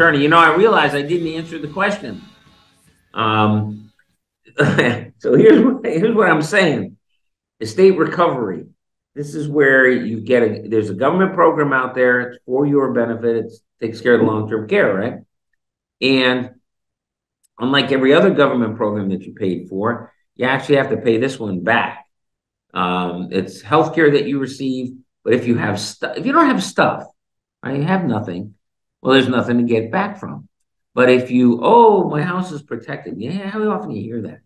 attorney. I realized I didn't answer the question. Um, so here's what I'm saying. Estate recovery. This is where you get there's a government program out there. It's for your benefit. It takes care of the long-term care, right? And unlike every other government program that you paid for, you actually have to pay this one back. It's healthcare that you receive, but if you don't have stuff, right, you have nothing. Well, there's nothing to get back from. But if my house is protected. Yeah, how often you hear that?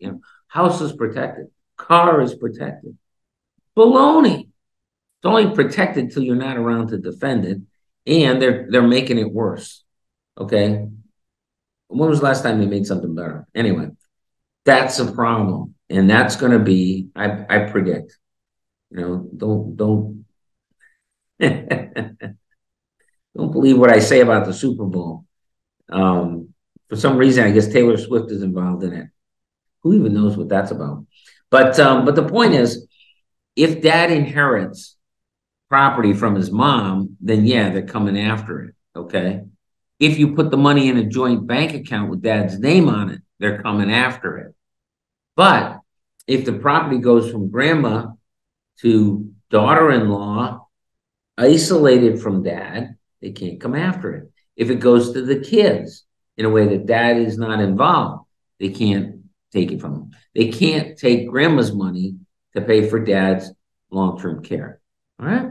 House is protected, car is protected. Baloney. It's only protected till you're not around to defend it, and they're making it worse. Okay. When was the last time they made something better? Anyway, that's a problem, and that's going to be. I predict. Don't don't believe what I say about the Super Bowl. For some reason, I guess Taylor Swift is involved in it. Who even knows what that's about? But the point is, if dad inherits property from his mom, then yeah, they're coming after it. Okay. If you put the money in a joint bank account with dad's name on it, they're coming after it. But if the property goes from grandma to daughter-in-law, isolated from dad, they can't come after it. If it goes to the kids in a way that dad is not involved, they can't take it from them. They can't take grandma's money to pay for dad's long-term care. All right.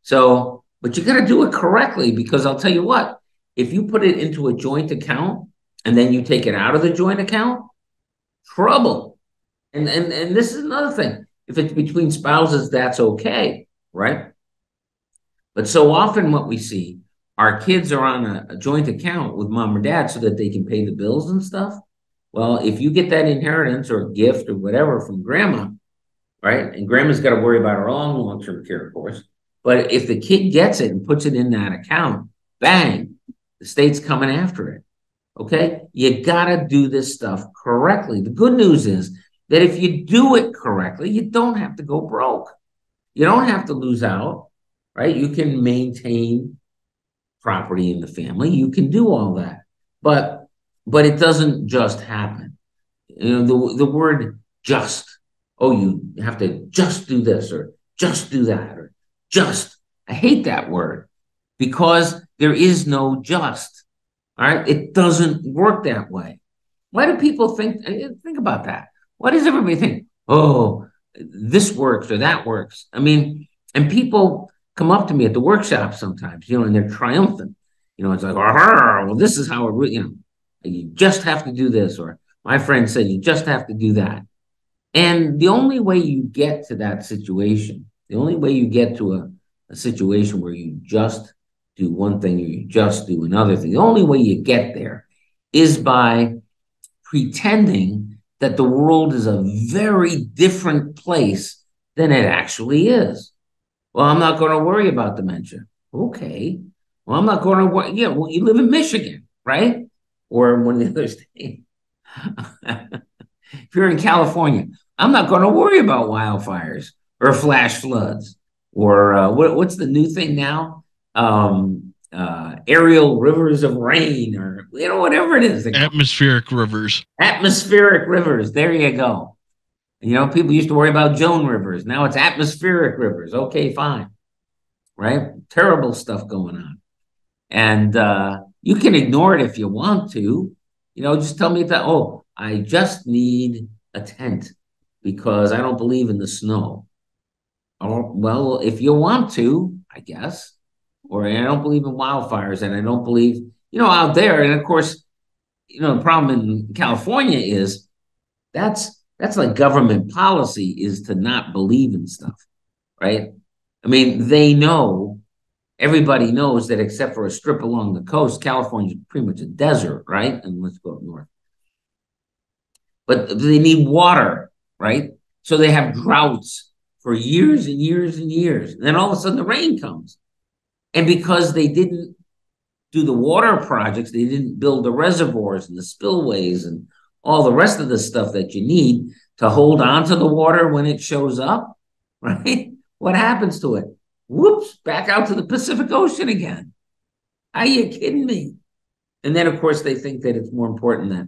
So, but you got to do it correctly, because I'll tell you what, if you put it into a joint account and then you take it out of the joint account, trouble. And this is another thing. If it's between spouses, that's okay, right? But so often what we see, our kids are on a joint account with mom or dad so that they can pay the bills and stuff. Well, if you get that inheritance or gift or whatever from grandma, right? And grandma's got to worry about her own long-term care, of course. But if the kid gets it and puts it in that account, bang, the state's coming after it. Okay? You got to do this stuff correctly. The good news is that if you do it correctly, you don't have to go broke. You don't have to lose out, right? You can maintain property in the family. You can do all that. But it doesn't just happen. The word just, you have to just do this or just do that or just. I hate that word, because there is no just. All right. It doesn't work that way. Why do people think about that? Why does everybody think, this works or that works? I mean, and people come up to me at the workshop sometimes, and they're triumphant. It's like, well, this is how it, you just have to do this. Or my friend said, you just have to do that. And the only way you get to that situation, the only way you get to a situation where you just do one thing or you just do another thing, the only way you get there is by pretending that the world is a very different place than it actually is. Well, I'm not going to worry about dementia. Okay. Well, I'm not going to worry. Yeah, well, you live in Michigan, right? Or one of the other states. If you're in California, I'm not going to worry about wildfires or flash floods or what's the new thing now? Aerial rivers of rain, or whatever it is. Atmospheric rivers. Atmospheric rivers. There you go. People used to worry about Joan rivers. Now it's atmospheric rivers. Okay, fine. Right? Terrible stuff going on. And you can ignore it if you want to. Just tell me that, I just need a tent because I don't believe in the snow. Oh, well, if you want to, I guess. Or I don't believe in wildfires, and I don't believe, out there. And of course, the problem in California is that's like government policy is to not believe in stuff, right? I mean, everybody knows that except for a strip along the coast, California is pretty much a desert, right? And let's go up north. But they need water, right? So they have droughts for years and years and years. And then all of a sudden the rain comes. And because they didn't do the water projects, they didn't build the reservoirs and the spillways and all the rest of the stuff that you need to hold on to the water when it shows up, right? What happens to it? Whoops, back out to the Pacific Ocean again. Are you kidding me? And then, of course, they think that it's more important that,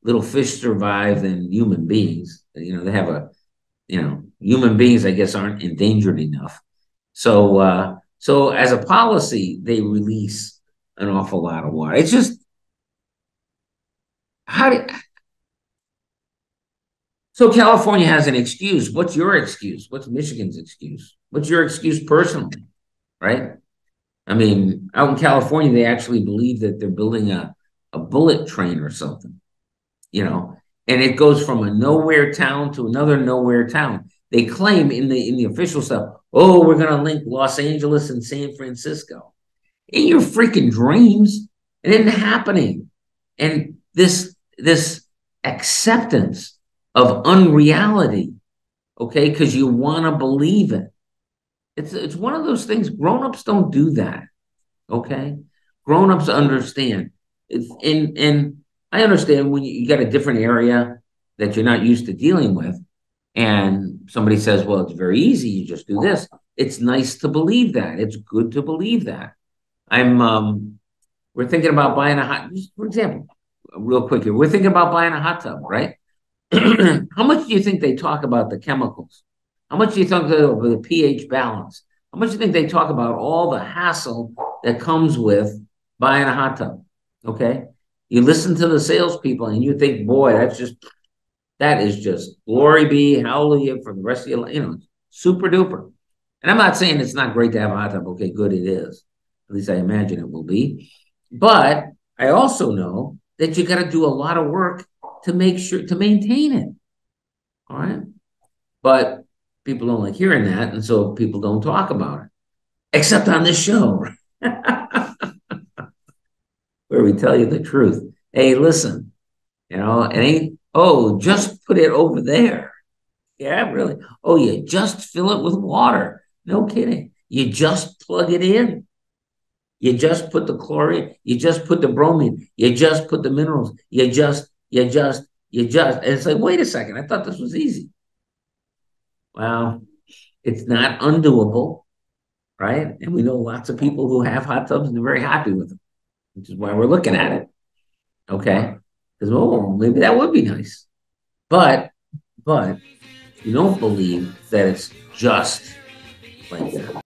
little fish survive than human beings. They have human beings, I guess, aren't endangered enough. So as a policy, they release an awful lot of water. It's just, how do so California has an excuse. What's your excuse? What's Michigan's excuse? What's your excuse personally, right? I mean, out in California, they actually believe that they're building a bullet train or something, and it goes from a nowhere town to another nowhere town. They claim in the official stuff, oh, we're going to link Los Angeles and San Francisco. In your freaking dreams, it isn't happening. And this acceptance of unreality, okay, because you want to believe it. It's one of those things. Grown-ups don't do that. Okay. Grown-ups understand. And I understand when you got a different area that you're not used to dealing with, and somebody says, well, it's very easy, you just do this. It's nice to believe that. It's good to believe that. We're thinking about buying for example, real quick here, we're thinking about buying a hot tub, right? How much do you think they talk about the chemicals? How much do you think of the pH balance? How much do you think they talk about all the hassle that comes with buying a hot tub? Okay. You listen to the salespeople and you think, boy, that is just glory be, hallelujah for the rest of your life, super duper. And I'm not saying it's not great to have a hot tub. Okay, good, it is. At least I imagine it will be. But I also know that you got to do a lot of work to make sure to maintain it. All right. But people don't like hearing that. And so people don't talk about it, except on this show, where we tell you the truth. Hey, listen, it ain't, oh, just put it over there. Yeah, really. Oh, you just fill it with water. No kidding. You just plug it in. You just put the chlorine, you just put the bromine, you just put the minerals, you just. And it's like, wait a second, I thought this was easy. Well, it's not undoable, right? And we know lots of people who have hot tubs and they're very happy with them, which is why we're looking at it. Okay. Because, oh, maybe that would be nice. But you don't believe that it's just like that.